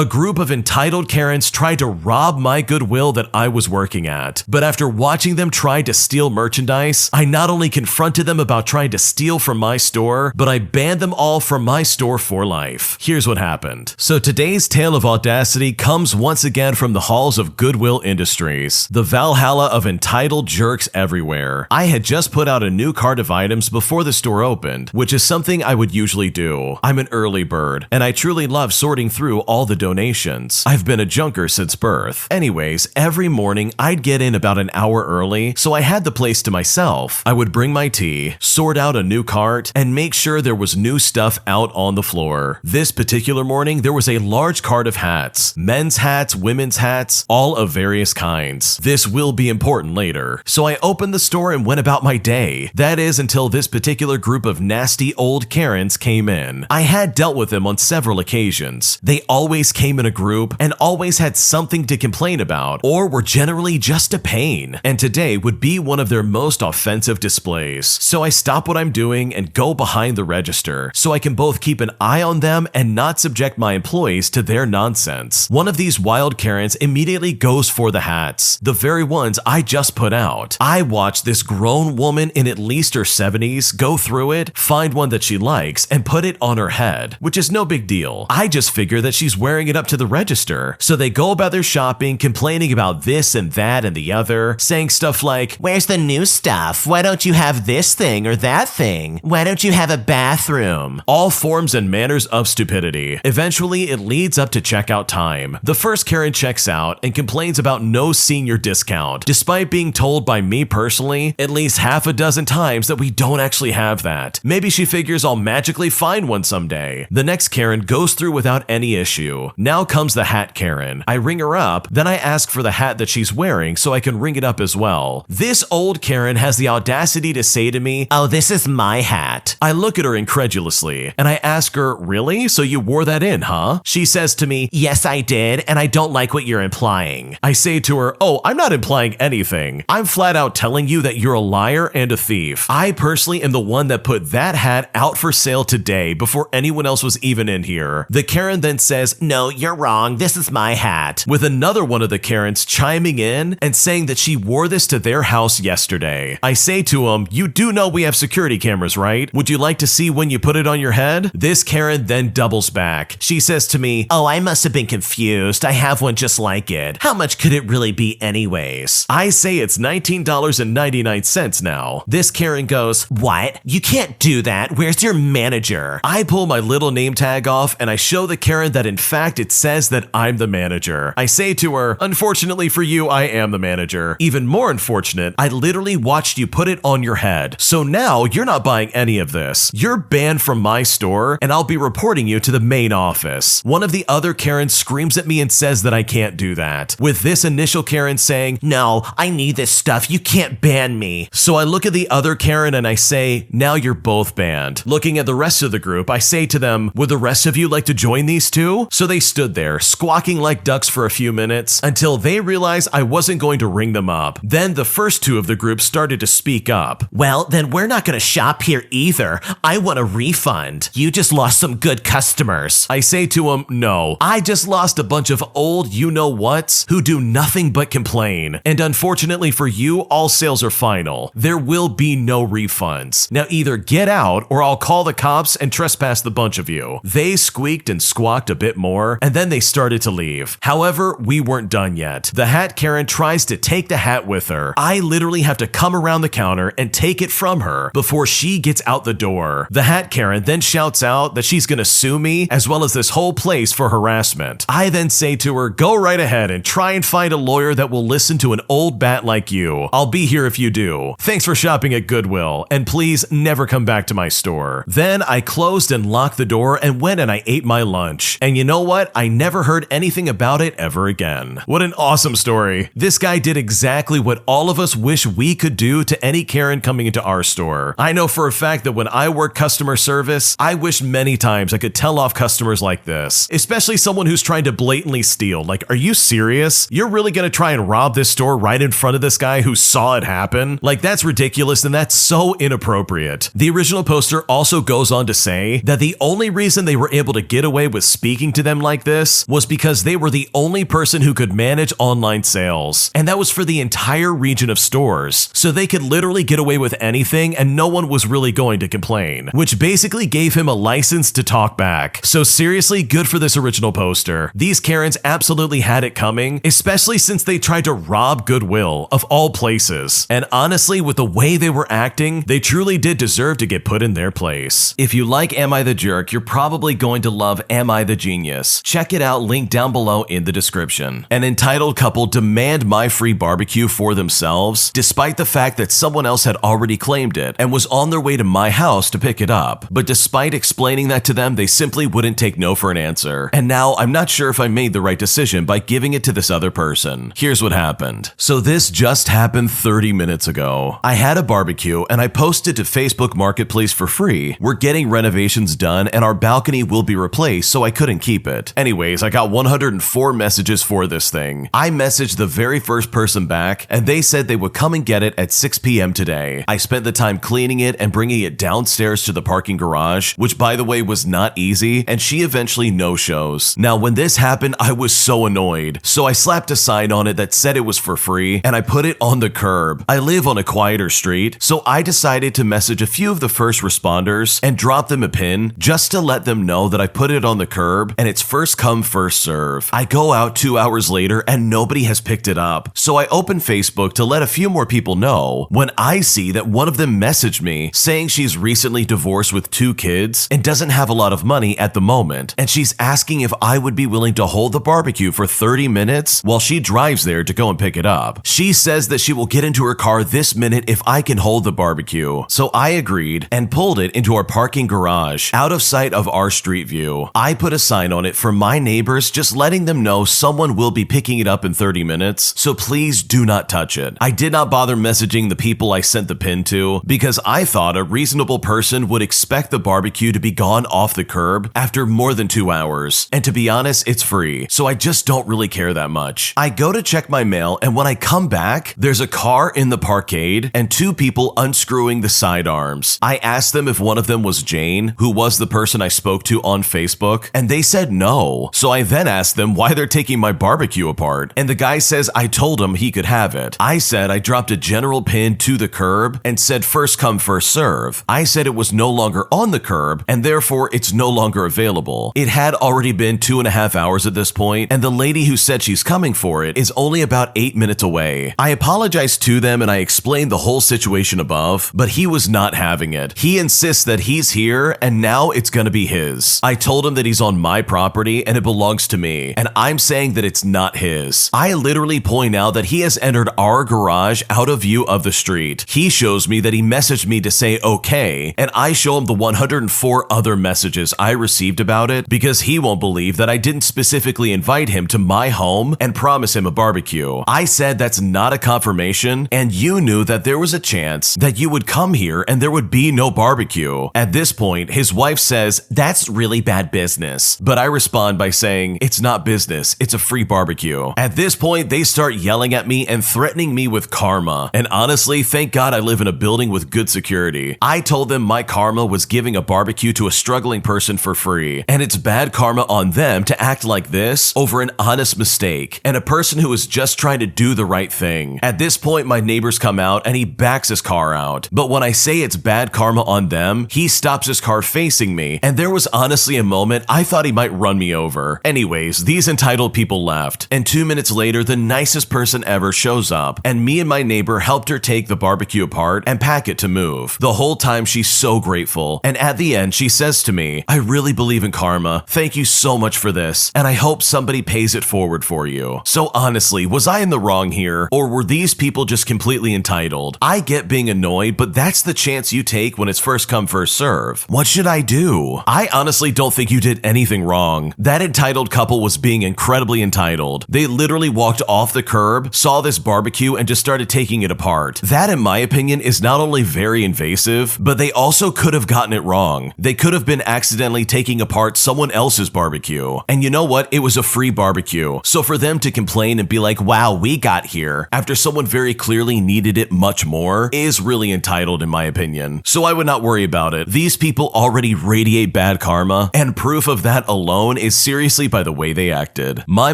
A group of entitled Karens tried to rob my Goodwill that I was working at. But after watching them try to steal merchandise, I not only confronted them about trying to steal from my store, but I banned them all from my store for life. Here's what happened. So today's tale of audacity comes once again from the halls of Goodwill Industries, the Valhalla of entitled jerks everywhere. I had just put out a new cart of items before the store opened, which is something I would usually do. I'm an early bird, and I truly love sorting through all the donations. I've been a junker since birth. Anyways, every morning I'd get in about an hour early, so I had the place to myself. I would bring my tea, sort out a new cart, and make sure there was new stuff out on the floor. This particular morning, there was a large cart of hats. Men's hats, women's hats, all of various kinds. This will be important later. So I opened the store and went about my day. That is until this particular group of nasty old Karens came in. I had dealt with them on several occasions. They always came in a group and always had something to complain about, or were generally just a pain. And today would be one of their most offensive displays. So I stop what I'm doing and go behind the register so I can both keep an eye on them and not subject my employees to their nonsense. One of these wild Karens immediately goes for the hats, the very ones I just put out. I watch this grown woman in at least her 70s go through it, find one that she likes, and put it on her head, which is no big deal. I just figure that she's wearing it up to the register. So they go about their shopping, complaining about this and that and the other, saying stuff like, "Where's the new stuff? Why don't you have this thing or that thing? Why don't you have a bathroom?" All forms and manners of stupidity. Eventually, it leads up to checkout time. The first Karen checks out and complains about no senior discount, despite being told by me personally at least half a dozen times that we don't actually have that. Maybe she figures I'll magically find one someday. The next Karen goes through without any issue. Now comes the hat Karen. I ring her up, then I ask for the hat that she's wearing so I can ring it up as well. This old Karen has the audacity to say to me, "Oh, this is my hat." I look at her incredulously, and I ask her, "Really? So you wore that in, huh?" She says to me, "Yes, I did, and I don't like what you're implying." I say to her, "Oh, I'm not implying anything. I'm flat out telling you that you're a liar and a thief. I personally am the one that put that hat out for sale today before anyone else was even in here." The Karen then says, "No, you're wrong. This is my hat," with another one of the Karens chiming in and saying that she wore this to their house yesterday. I say to him, "You do know we have security cameras, right? Would you like to see when you put it on your head?" This Karen then doubles back. She says to me, "Oh, I must have been confused. I have one just like it. How much could it really be anyways?" I say it's $19.99 now. This Karen goes, "What? You can't do that. Where's your manager?" I pull my little name tag off and I show the Karen that in fact it says that I'm the manager. I say to her, "Unfortunately for you, I am the manager. Even more unfortunate, I literally watched you put it on your head. So now you're not buying any of this. You're banned from my store and I'll be reporting you to the main office." One of the other Karens screams at me and says that I can't do that, with this initial Karen saying, "No, I need this stuff. You can't ban me." So I look at the other Karen and I say, "Now you're both banned." Looking at the rest of the group, I say to them, "Would the rest of you like to join these two?" So they stood there, squawking like ducks for a few minutes until they realized I wasn't going to ring them up. Then the first two of the group started to speak up. "Well, then we're not going to shop here either. I want a refund. You just lost some good customers." I say to them, "No, I just lost a bunch of old you-know-whats who do nothing but complain. And unfortunately for you, all sales are final. There will be no refunds. Now either get out or I'll call the cops and trespass the bunch of you." They squeaked and squawked a bit more, and then they started to leave. However, we weren't done yet. The hat Karen tries to take the hat with her. I literally have to come around the counter and take it from her before she gets out the door. The hat Karen then shouts out that she's gonna sue me as well as this whole place for harassment. I then say to her, "Go right ahead and try and find a lawyer that will listen to an old bat like you. I'll be here if you do. Thanks for shopping at Goodwill, and please never come back to my store." Then I closed and locked the door and went and I ate my lunch. And you know what? I never heard anything about it ever again. What an awesome story. This guy did exactly what all of us wish we could do to any Karen coming into our store. I know for a fact that when I work customer service, I wish many times I could tell off customers like this, especially someone who's trying to blatantly steal. Like, are you serious? You're really gonna try and rob this store right in front of this guy who saw it happen? Like, that's ridiculous and that's so inappropriate. The original poster also goes on to say that the only reason they were able to get away with speaking to them like like this was because they were the only person who could manage online sales, and that was for the entire region of stores, so they could literally get away with anything and no one was really going to complain, which basically gave him a license to talk back. So seriously, good for this original poster. These Karens absolutely had it coming, especially since they tried to rob Goodwill, of all places. And honestly, with the way they were acting, they truly did deserve to get put in their place. If you like Am I the Jerk, you're probably going to love Am I the Genius. Check it out, link down below in the description. An entitled couple demand my free barbecue for themselves, despite the fact that someone else had already claimed it and was on their way to my house to pick it up. But despite explaining that to them, they simply wouldn't take no for an answer. And now I'm not sure if I made the right decision by giving it to this other person. Here's what happened. So this just happened 30 minutes ago. I had a barbecue and I posted to Facebook Marketplace for free. We're getting renovations done and our balcony will be replaced, so I couldn't keep it. Anyways, I got 104 messages for this thing. I messaged the very first person back and they said they would come and get it at 6 p.m. today. I spent the time cleaning it and bringing it downstairs to the parking garage, which by the way was not easy, and she eventually no-shows. Now when this happened, I was so annoyed, so I slapped a sign on it that said it was for free and I put it on the curb. I live on a quieter street, so I decided to message a few of the first responders and drop them a pin just to let them know that I put it on the curb and it's first come first serve. I go out 2 hours later and nobody has picked it up, so I open Facebook to let a few more people know when I see that one of them messaged me saying she's recently divorced with 2 kids and doesn't have a lot of money at the moment, and she's asking if I would be willing to hold the barbecue for 30 minutes while she drives there to go and pick it up. She says that she will get into her car this minute if I can hold the barbecue, so I agreed and pulled it into our parking garage out of sight of our street view. I put a sign on it for my neighbors just letting them know someone will be picking it up in 30 minutes, so please do not touch it. I did not bother messaging the people I sent the pin to because I thought a reasonable person would expect the barbecue to be gone off the curb after more than 2 hours, and to be honest, it's free, so I just don't really care that much. I go to check my mail and when I come back, there's a car in the parkade and 2 people unscrewing the sidearms. I asked them if one of them was Jane, who was the person I spoke to on Facebook, and they said no. So I then asked them why they're taking my barbecue apart, and the guy says I told him he could have it. I said I dropped a general pin to the curb and said first come first serve. I said it was no longer on the curb and therefore it's no longer available. It had already been 2.5 hours at this point, and the lady who said she's coming for it is only about 8 minutes away. I apologized to them and I explained the whole situation above, but he was not having it. He insists that he's here and now it's gonna be his. I told him that he's on my property and it belongs to me, and I'm saying that it's not his. I literally point out that he has entered our garage out of view of the street. He shows me that he messaged me to say okay, and I show him the 104 other messages I received about it because he won't believe that I didn't specifically invite him to my home and promise him a barbecue. I said that's not a confirmation and you knew that there was a chance that you would come here and there would be no barbecue. At this point, his wife says, that's really bad business. But I respond by saying, it's not business, it's a free barbecue. At this point, they start yelling at me and threatening me with karma. And honestly, thank God I live in a building with good security. I told them my karma was giving a barbecue to a struggling person for free, and it's bad karma on them to act like this over an honest mistake and a person who is just trying to do the right thing. At this point, my neighbors come out and he backs his car out. But when I say it's bad karma on them, he stops his car facing me, and there was honestly a moment I thought he might run me over. Anyways, these entitled people left, and 2 minutes later, the nicest person ever shows up, and me and my neighbor helped her take the barbecue apart and pack it to move. The whole time she's so grateful, and at the end she says to me, I really believe in karma. Thank you so much for this, and I hope somebody pays it forward for you. So honestly, was I in the wrong here, or were these people just completely entitled? I get being annoyed, but that's the chance you take when it's first come first serve. What should I do? I honestly don't think you did anything wrong. That entitled couple was being incredibly entitled. They literally walked off the curb, saw this barbecue, and just started taking it apart. That, in my opinion, is not only very invasive, but they also could have gotten it wrong. They could have been accidentally taking apart someone else's barbecue. And you know what? It was a free barbecue. So for them to complain and be like, wow, we got here, after someone very clearly needed it much more, is really entitled in my opinion. So I would not worry about it. These people already radiate bad karma, and proof of that alone tone is seriously by the way they acted. My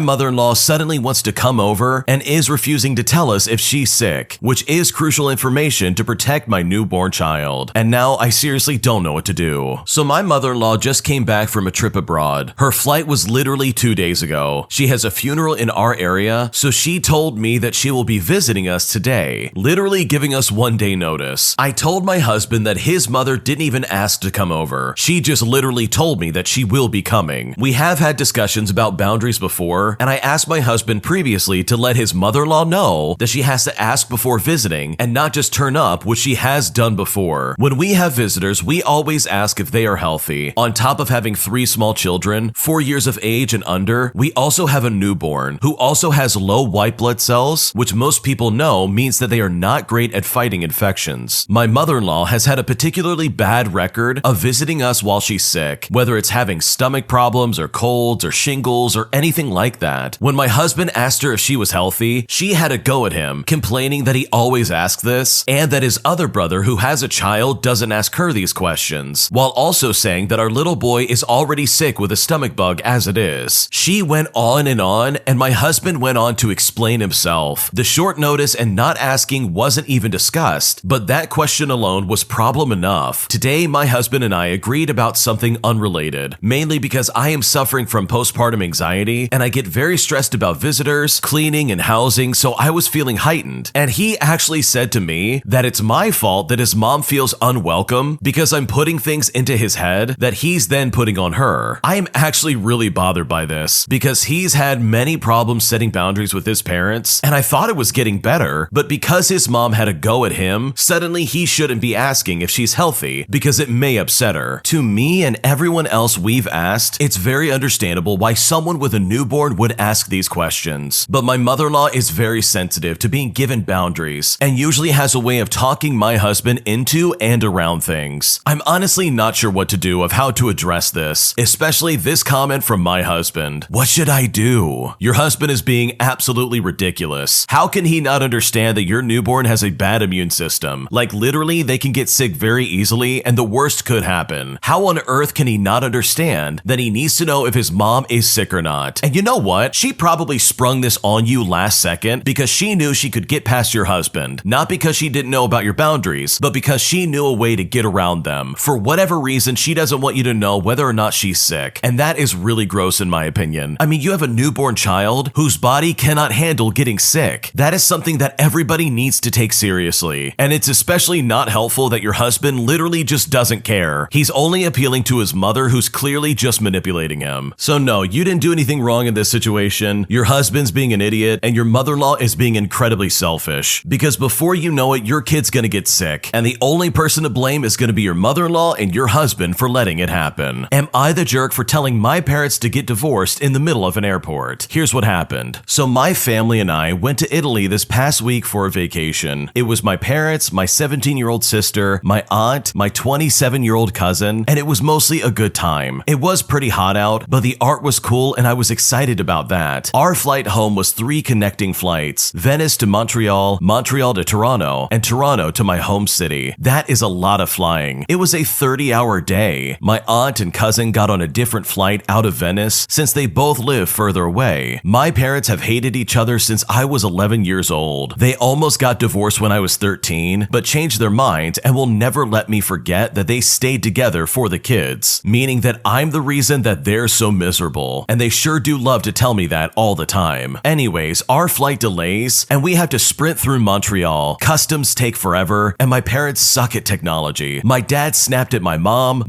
mother-in-law suddenly wants to come over and is refusing to tell us if she's sick, which is crucial information to protect my newborn child. And now I seriously don't know what to do. So my mother-in-law just came back from a trip abroad. Her flight was literally 2 days ago. She has a funeral in our area, so she told me that she will be visiting us today, literally giving us 1 day notice. I told my husband that his mother didn't even ask to come over. She just literally told me that she will be coming. We have had discussions about boundaries before, and I asked my husband previously to let his mother-in-law know that she has to ask before visiting and not just turn up, which she has done before. When we have visitors, we always ask if they are healthy. On top of having 3 small children, 4 years of age and under, we also have a newborn who also has low white blood cells, which most people know means that they are not great at fighting infections. My mother-in-law has had a particularly bad record of visiting us while she's sick, whether it's having stomach problems or colds or shingles or anything like that. When my husband asked her if she was healthy, she had a go at him, complaining that he always asks this and that his other brother who has a child doesn't ask her these questions, while also saying that our little boy is already sick with a stomach bug as it is. She went on, and my husband went on to explain himself. The short notice and not asking wasn't even discussed, but that question alone was problem enough. Today, my husband and I agreed about something unrelated, mainly because I am suffering from postpartum anxiety and I get very stressed about visitors, cleaning, and housing, so I was feeling heightened. And he actually said to me that it's my fault that his mom feels unwelcome because I'm putting things into his head that he's then putting on her. I am actually really bothered by this because he's had many problems setting boundaries with his parents, and I thought it was getting better, but because his mom had a go at him, suddenly he shouldn't be asking if she's healthy because it may upset her. To me and everyone else we've asked, it's very understandable why someone with a newborn would ask these questions. But my mother-in-law is very sensitive to being given boundaries and usually has a way of talking my husband into and around things. I'm honestly not sure what to do of how to address this, especially this comment from my husband. What should I do? Your husband is being absolutely ridiculous. How can he not understand that your newborn has a bad immune system? Like literally, they can get sick very easily and the worst could happen. How on earth can he not understand that he needs to know if his mom is sick or not? And you know what? She probably sprung this on you last second because she knew she could get past your husband. Not because she didn't know about your boundaries, but because she knew a way to get around them. For whatever reason, she doesn't want you to know whether or not she's sick. And that is really gross in my opinion. I mean, you have a newborn child whose body cannot handle getting sick. That is something that everybody needs to take seriously. And it's especially not helpful that your husband literally just doesn't care. He's only appealing to his mother who's clearly just manipulating him. So no, you didn't do anything wrong in this situation. Your husband's being an idiot and your mother-in-law is being incredibly selfish. Because before you know it, your kid's gonna get sick. And the only person to blame is gonna be your mother-in-law and your husband for letting it happen. Am I the jerk for telling my parents to get divorced in the middle of an airport? Here's what happened. So my family and I went to Italy this past week for a vacation. It was my parents, my 17-year-old sister, my aunt, my 27-year-old cousin, and it was mostly a good time. It was pretty hot out, but the art was cool and I was excited about that. Our flight home was 3 connecting flights: Venice to Montreal, Montreal to Toronto, and Toronto to my home city. That is a lot of flying. It was a 30-hour day. My aunt and cousin got on a different flight out of Venice since they both live further away. My parents have hated each other since I was 11 years old. They almost got divorced when I was 13, but changed their minds and will never let me forget that they stayed together for the kids, meaning that I'm the reason that they're so miserable, and they sure do love to tell me that all the time. Anyways, our flight delays, and we have to sprint through Montreal. Customs take forever, and my parents suck at technology. My dad snapped at my mom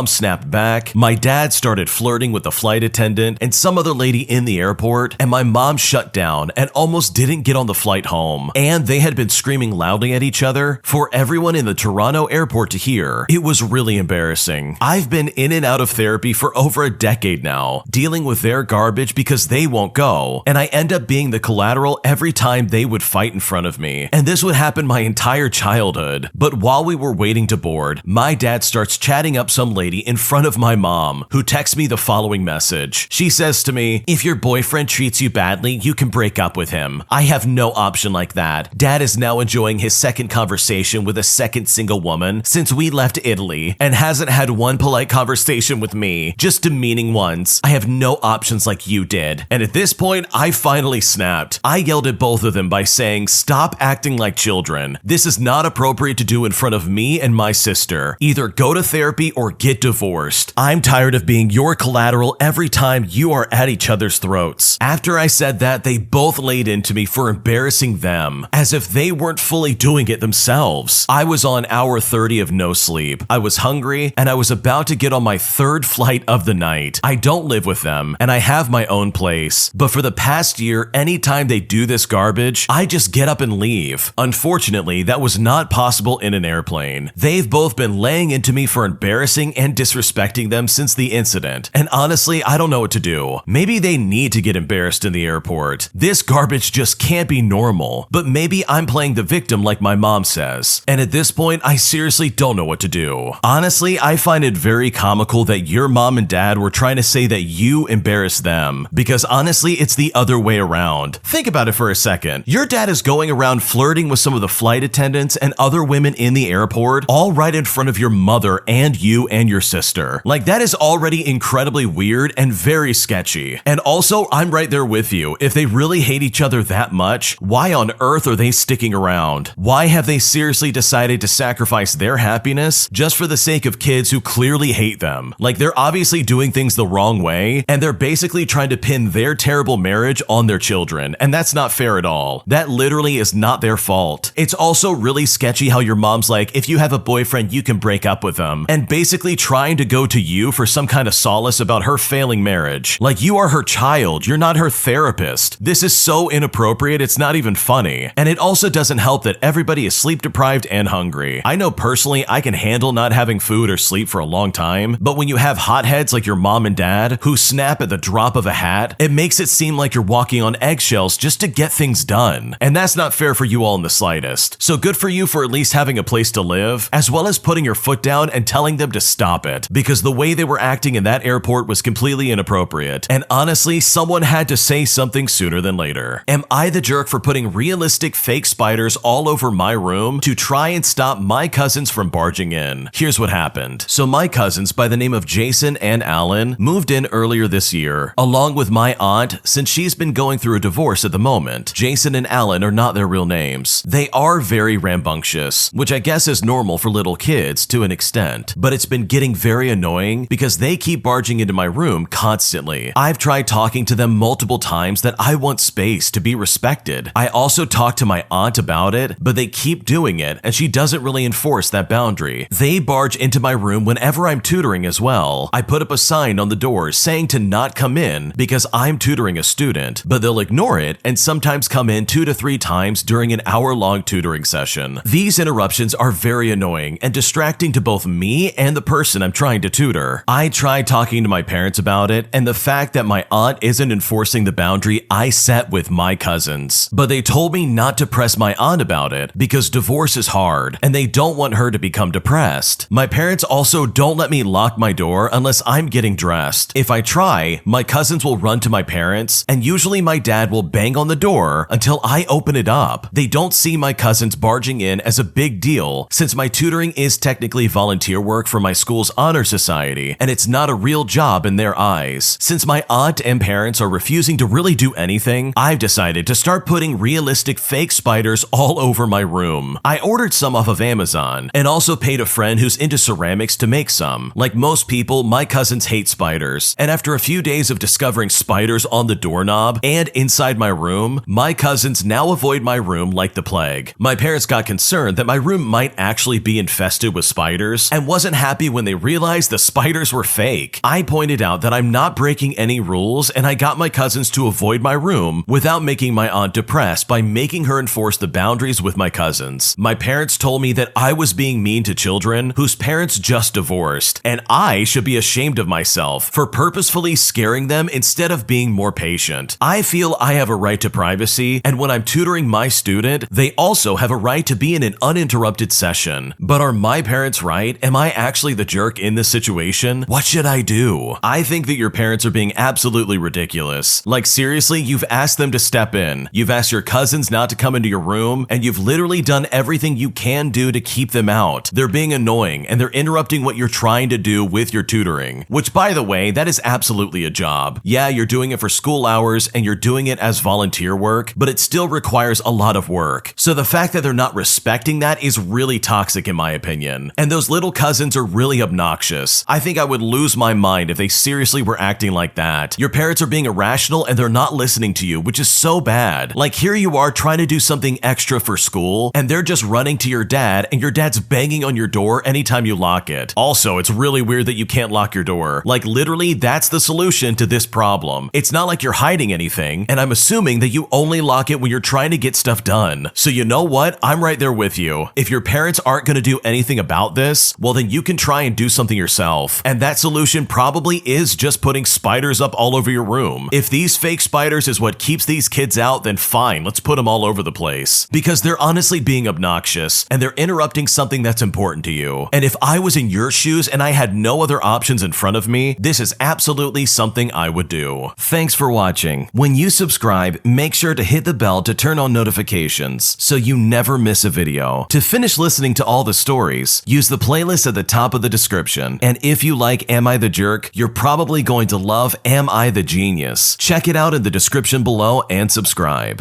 snapped back, my dad started flirting with the flight attendant and some other lady in the airport, and my mom shut down and almost didn't get on the flight home. And they had been screaming loudly at each other for everyone in the Toronto airport to hear. It was really embarrassing. I've been in and out of therapy for over a decade now, dealing with their garbage because they won't go, and I end up being the collateral every time they would fight in front of me. And this would happen my entire childhood. But while we were waiting to board, my dad starts chatting up some lady in front of my mom, who texts me the following message. She says to me, "If your boyfriend treats you badly, you can break up with him. I have no option like that. Dad is now enjoying his second conversation with a second single woman since we left Italy and hasn't had one polite conversation with me, just demeaning meaning ones. I have no options like you did. And at this point, I finally snapped. I yelled at both of them by saying, stop acting like children. This is not appropriate to do in front of me and my sister. Either go to therapy or get divorced. I'm tired of being your collateral every time you are at each other's throats. After I said that, they both laid into me for embarrassing them, as if they weren't fully doing it themselves. I was on hour 30 of no sleep. I was hungry, and I was about to get on my third flight of the night. I don't live with them, and I have my own place. But for the past year, anytime they do this garbage, I just get up and leave. Unfortunately, that was not possible in an airplane. They've both been laying into me for embarrassing and disrespecting them since the incident, and honestly, I don't know what to do. Maybe they need to get embarrassed in the airport. This garbage just can't be normal, but maybe I'm playing the victim like my mom says. And at this point, I seriously don't know what to do. Honestly, I find it very comical that your mom and dad were trying to say that you embarrassed them, because honestly, it's the other way around. Think about it for a second. Your dad is going around flirting with some of the flight attendants and other women in the airport, all right in front of your mother and you and your sister. Like, that is already incredibly weird and very sketchy. And also, I'm right there with you. If they really hate each other that much, why on earth are they sticking around? Why have they seriously decided to sacrifice their happiness just for the sake of kids who clearly hate them? Like, they're obviously doing things the wrong way, and they're basically trying to pin their terrible marriage on their children, and that's not fair at all. That literally is not their fault. It's also really sketchy how your mom's like, if you have a boyfriend, you can break up with him, and basically trying to go to you for some kind of solace about her failing marriage. Like, you are her child, you're not her therapist. This is so inappropriate, it's not even funny. And it also doesn't help that everybody is sleep deprived and hungry. I know personally I can handle not having food or sleep for a long time, but when you have hotheads like your mom and dad who snap at the drop of a hat, it makes it seem like you're walking on eggshells just to get things done. And that's not fair for you all in the slightest. So good for you for at least having a place to live, as well as putting your foot down and telling them to stop it, because the way they were acting in that airport was completely inappropriate. And honestly, someone had to say something sooner than later. Am I the jerk for putting realistic fake spiders all over my room to try and stop my cousins from barging in? Here's what happened. So my cousins by the name of Jason and Alan moved in earlier this year, along with my aunt, since she's been going through a divorce at the moment. Jason and Alan are not their real names. They are very rambunctious, which I guess is normal for little kids to an extent, but it's been getting very annoying because they keep barging into my room constantly. I've tried talking to them multiple times that I want space to be respected. I also talked to my aunt about it, but they keep doing it, and she doesn't really enforce that boundary. They barge into my room whenever I'm tutoring as well. I put up a sign on the door saying to not come in because I'm tutoring a student, but they'll ignore it and sometimes come in 2 to 3 times during an hour-long tutoring session. These interruptions are very annoying and distracting to both me and the person I'm trying to tutor. I tried talking to my parents about it and the fact that my aunt isn't enforcing the boundary I set with my cousins, but they told me not to press my aunt about it because divorce is hard and they don't want her to become depressed. My parents also don't let me lock my door unless I'm getting dressed. If I try, my cousins will run to my parents, and usually my dad will bang on the door until I open it up. They don't see my cousins barging in as a big deal since my tutoring is technically volunteer work for my school's honor society, and it's not a real job in their eyes. Since my aunt and parents are refusing to really do anything, I've decided to start putting realistic fake spiders all over my room. I ordered some off of Amazon and also paid a friend who's into ceramics to make some. Like most people, my cousins hate spiders, and after a few days of discovering spiders on the doorknob and inside my room, my cousins now avoid my room like the plague. My parents got concerned that my room might actually be infested with spiders and wasn't happy when they realized the spiders were fake. I pointed out that I'm not breaking any rules, and I got my cousins to avoid my room without making my aunt depressed by making her enforce the boundaries with my cousins. My parents told me that I was being mean to children whose parents just divorced, and I should be ashamed of myself for purposefully scaring them instead of being more patient. I feel I have a right to privacy, and when I'm tutoring my student, they also have a right to be in an uninterrupted session. But are my parents right? Am I actually the jerk in this situation? What should I do? I think that your parents are being absolutely ridiculous. Like, seriously, you've asked them to step in. You've asked your cousins not to come into your room, and you've literally done everything you can do to keep them out. They're being annoying, and they're interrupting what you're trying to do with your tutoring, which, by By the way, that is absolutely a job. Yeah, you're doing it for school hours and you're doing it as volunteer work, but it still requires a lot of work. So the fact that they're not respecting that is really toxic in my opinion. And those little cousins are really obnoxious. I think I would lose my mind if they seriously were acting like that. Your parents are being irrational and they're not listening to you, which is so bad. Like here you are trying to do something extra for school and they're just running to your dad and your dad's banging on your door anytime you lock it. Also, it's really weird that you can't lock your door. Like literally, that's the solution to this problem. It's not like you're hiding anything, and I'm assuming that you only lock it when you're trying to get stuff done. So you know what? I'm right there with you. If your parents aren't going to do anything about this, well then you can try and do something yourself. And that solution probably is just putting spiders up all over your room. If these fake spiders is what keeps these kids out, then fine, let's put them all over the place. Because they're honestly being obnoxious, and they're interrupting something that's important to you. And if I was in your shoes and I had no other options in front of me, this is absolutely something I would do. Thanks for watching. When you subscribe, make sure to hit the bell to turn on notifications so you never miss a video. To finish listening to all the stories, use the playlist at the top of the description. And if you like Am I the Jerk, you're probably going to love Am I the Genius. Check it out in the description below and subscribe.